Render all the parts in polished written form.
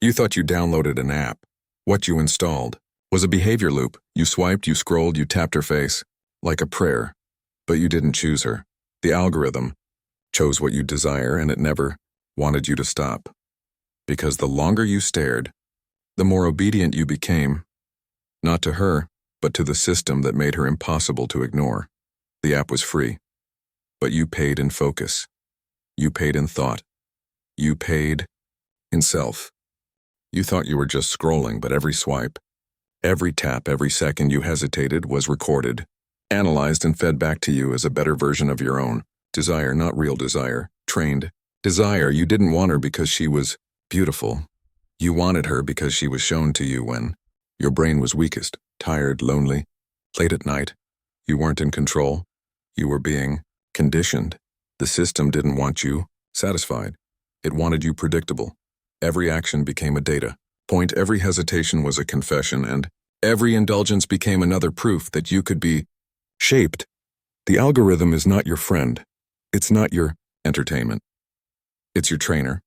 You thought you downloaded an app. What you installed was a behavior loop. You swiped, you scrolled, you tapped her face, like a prayer. But you didn't choose her. The algorithm chose what you desire, and it never wanted you to stop. Because the longer you stared, the more obedient you became, not to her, but to the system that made her impossible to ignore. The app was free, but you paid in focus. You paid in thought. You paid in self. You thought you were just scrolling, but every swipe, every tap, every second you hesitated was recorded, analyzed, and fed back to you as a better version of your own. Desire, not real desire. Trained desire. You didn't want her because she was beautiful. You wanted her because she was shown to you when your brain was weakest, tired, lonely, late at night. You weren't in control. You were being conditioned. The system didn't want you satisfied. It wanted you predictable. Every action became a data point, every hesitation was a confession, and every indulgence became another proof that you could be shaped. The algorithm is not your friend. It's not your entertainment. It's your trainer.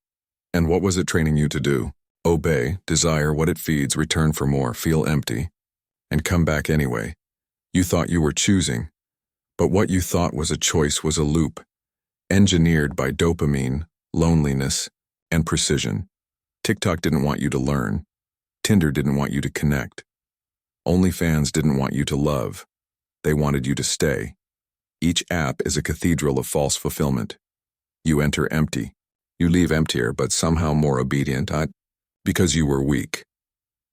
And what was it training you to do? Obey, desire what it feeds, return for more, feel empty, and come back anyway. You thought you were choosing, but what you thought was a choice was a loop, engineered by dopamine, loneliness, and precision. TikTok didn't want you to learn. Tinder didn't want you to connect. OnlyFans didn't want you to love. They wanted you to stay. Each app is a cathedral of false fulfillment. You enter empty. You leave emptier, but somehow more obedient, not because you were weak,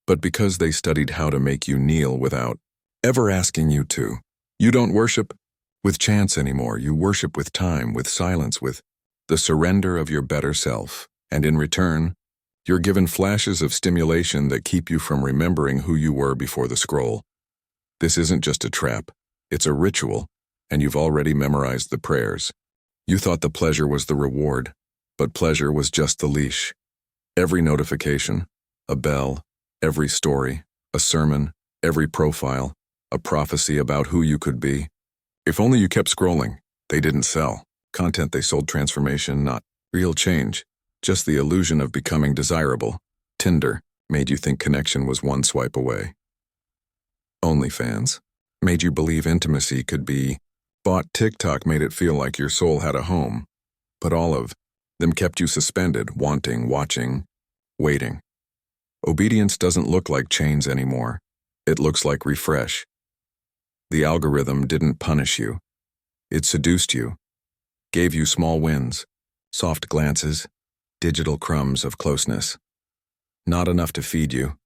but because they studied how to make you kneel without ever asking you to. You don't worship with chance anymore. You worship with time, with silence, with the surrender of your better self. And in return, you're given flashes of stimulation that keep you from remembering who you were before the scroll. This isn't just a trap. It's a ritual, and you've already memorized the prayers. You thought the pleasure was the reward, but pleasure was just the leash. Every notification, a bell, every story, a sermon, every profile, a prophecy about who you could be. If only you kept scrolling. They didn't sell content, they sold transformation, not real change. Just the illusion of becoming desirable. Tinder made you think connection was one swipe away. OnlyFans made you believe intimacy could be bought. TikTok made it feel like your soul had a home. But all of them kept you suspended, wanting, watching, waiting. Obedience doesn't look like chains anymore. It looks like refresh. The algorithm didn't punish you. It seduced you, gave you small wins, soft glances, digital crumbs of closeness. Not enough to feed you,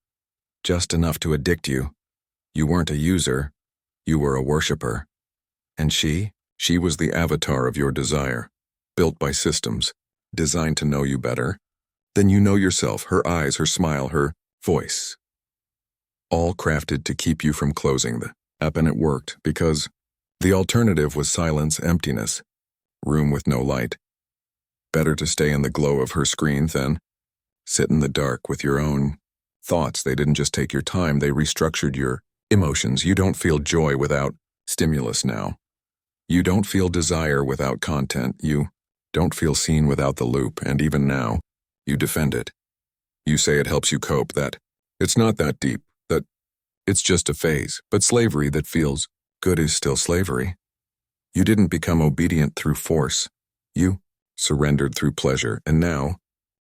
just enough to addict you. You weren't a user, you were a worshiper. And she was the avatar of your desire, built by systems, designed to know you better than you know yourself. Her eyes, her smile, her voice. All crafted to keep you from closing the app, and it worked because the alternative was silence, emptiness, room with no light. Better to stay in the glow of her screen than sit in the dark with your own thoughts. They didn't just take your time, they restructured your emotions. You don't feel joy without stimulus now. You don't feel desire without content. You don't feel seen without the loop, and even now, you defend it. You say it helps you cope, that it's not that deep, that it's just a phase, but slavery that feels good is still slavery. You didn't become obedient through force. You surrendered through pleasure, and now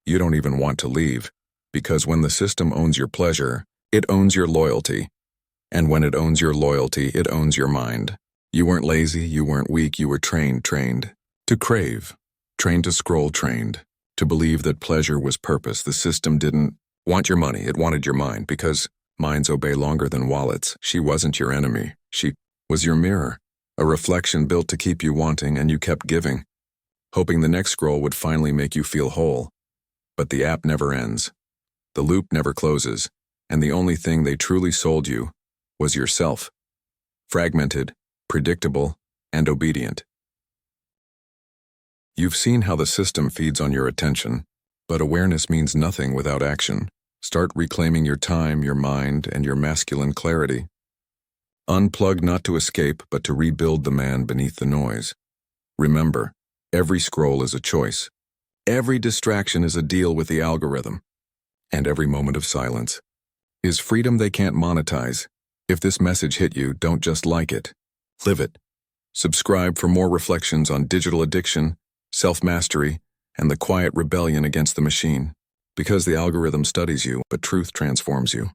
you don't even want to leave, because when the system owns your pleasure, it owns your loyalty. And when it owns your loyalty, it owns your mind. You weren't lazy, you weren't weak, you were trained to crave, trained to scroll, trained to believe that pleasure was purpose. The system didn't want your money, it wanted your mind, because minds obey longer than wallets. She wasn't your enemy, she was your mirror, a reflection built to keep you wanting, and you kept giving, hoping the next scroll would finally make you feel whole. But the app never ends. The loop never closes, and the only thing they truly sold you was yourself. Fragmented, predictable, and obedient. You've seen how the system feeds on your attention, but awareness means nothing without action. Start reclaiming your time, your mind, and your masculine clarity. Unplug not to escape, but to rebuild the man beneath the noise. Remember, every scroll is a choice. Every distraction is a deal with the algorithm. and every moment of silence. Is freedom they can't monetize. If this message hit you, don't just like it. Live it. Subscribe for more reflections on digital addiction, self-mastery, and the quiet rebellion against the machine. Because the algorithm studies you, but truth transforms you.